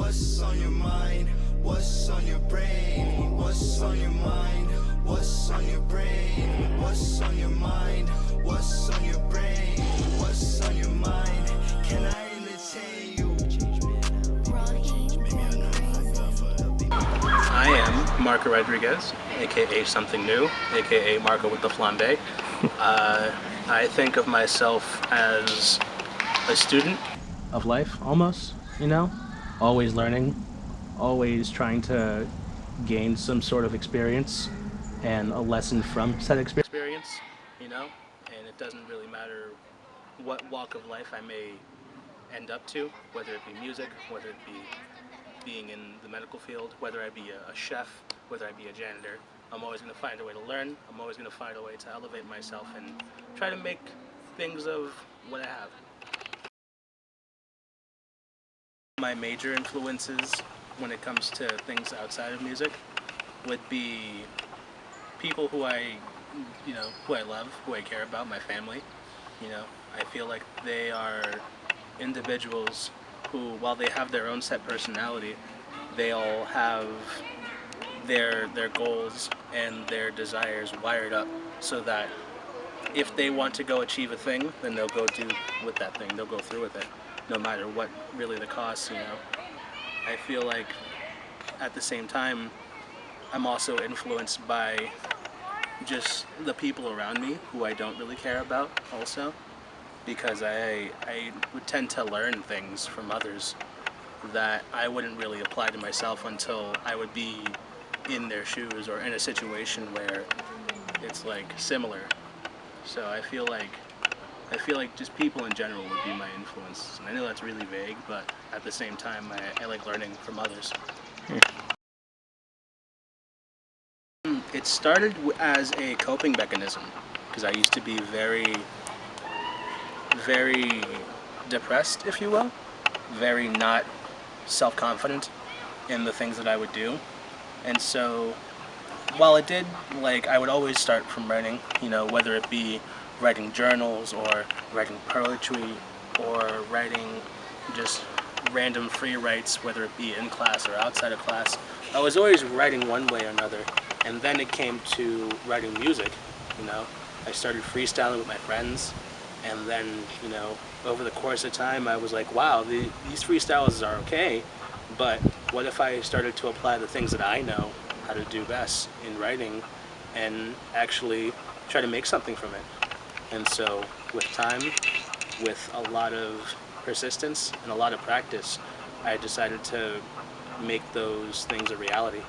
What's on your mind? What's on your brain? What's on your mind? What's on your brain? What's on your mind? What's on your brain? What's on your mind? Can I entertain you? I am Marco Rodriguez, aka Something New, aka Marco with the Flambe. I think of myself as a student of life, almost, you know? Always learning, always trying to gain some sort of experience and a lesson from said experience, you know? And it doesn't really matter what walk of life I may end up to, whether it be music, whether it be being in the medical field, whether I be a chef, whether I be a janitor. I'm always going to find a way to learn. I'm always going to find a way to elevate myself and try to make things of what I have. My major influences when it comes to things outside of music would be people who I love, who I care about, my family. You know, I feel like they are individuals who, while they have their own set personality, they all have their goals and their desires wired up so that if they want to go achieve a thing, then they'll go do with that thing. They'll go through with it, no matter what really the cost, you know. I feel like at the same time, I'm also influenced by just the people around me who I don't really care about also, because I would tend to learn things from others that I wouldn't really apply to myself until I would be in their shoes or in a situation where it's like similar. So I feel like just people in general would be my influence. And I know that's really vague, but at the same time, I like learning from others. It started as a coping mechanism because I used to be very depressed, if you will, very not self-confident in the things that I would do. And so while it did, I would always start from writing, you know, whether it be writing journals or writing poetry or writing just random free writes, whether it be in class or outside of class. I was always writing one way or another. And then it came to writing music, you know. I started freestyling with my friends, and then, you know, over the course of time, I was like, wow, these freestyles are okay, but what if I started to apply the things that I know how to do best in writing and actually try to make something from it? And so with time, with a lot of persistence and a lot of practice, I decided to make those things a reality.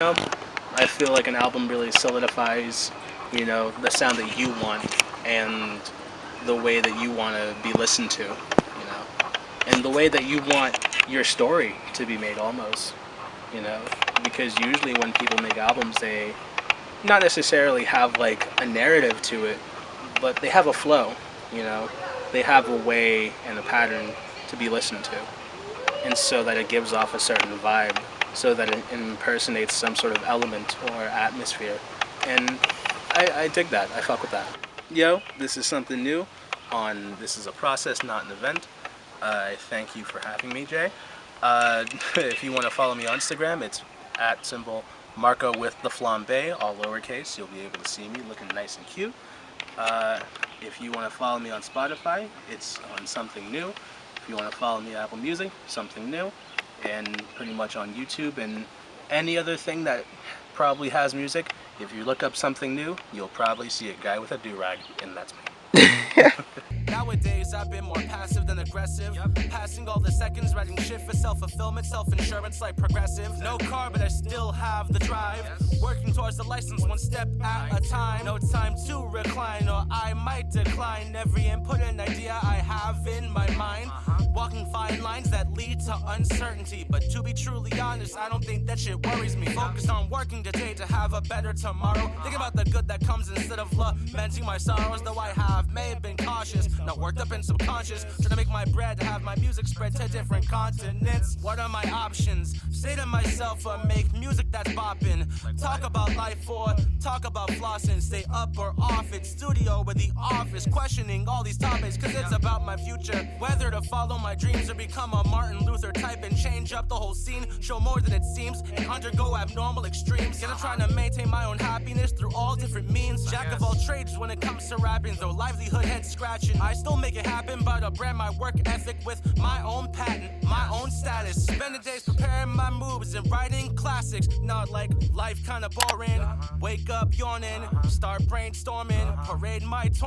I feel like an album really solidifies, you know, the sound that you want and the way that you want to be listened to, you know, and the way that you want your story to be made almost, you know, because usually when people make albums, they not necessarily have like a narrative to it, but they have a flow, you know, they have a way and a pattern to be listened to, and so that it gives off a certain vibe, so that it impersonates some sort of element or atmosphere. And I dig that. I fuck with that. Yo, this is Something New on This Is a Process, Not an Event. I thank you for having me, Jay. If you want to follow me on Instagram, it's @ Marco with the Flambe, all lowercase. You'll be able to see me looking nice and cute. If you want to follow me on Spotify, it's on Something New. If you want to follow me on Apple Music, Something New. And pretty much on YouTube and any other thing that probably has music. If you look up Something New, you'll probably see a guy with a do-rag, and that's me. Nowadays I've been more passive than aggressive. Passing all the seconds, writing shit for self-fulfillment, self-insurance like Progressive. No car, but I still have the drive. Working towards the license, one step at a time. No time to recline, or I might decline every input and idea I have in my mind. Walking fine lines that lead to uncertainty. But to be truly honest, I don't think that shit worries me. Focused on working today to have a better tomorrow. Thinking about the good that comes instead of lamenting my sorrows. Though I may have been cautious, not worked up and subconscious. Trying to make my bread, to have my music spread to different continents. What are my options? Say to myself, make music that's bopping. Talk about life or talk about flossing. Stay up or off it, studio or the office. Questioning all these topics, cause it's about my future. Whether to follow my dreams or become a Martin Luther type and change up the whole scene. Show more than it seems and undergo abnormal extremes. Yet I'm trying to maintain my own happiness through all different means. Jack of all trades when it comes to rapping, though livelihood head scratching. I still make it happen, but I brand my work ethic with my own patent, my own status. Spend the days preparing my moves and writing classics. Not like life kinda boring. Wake up yawning, start brainstorming, parade my torment.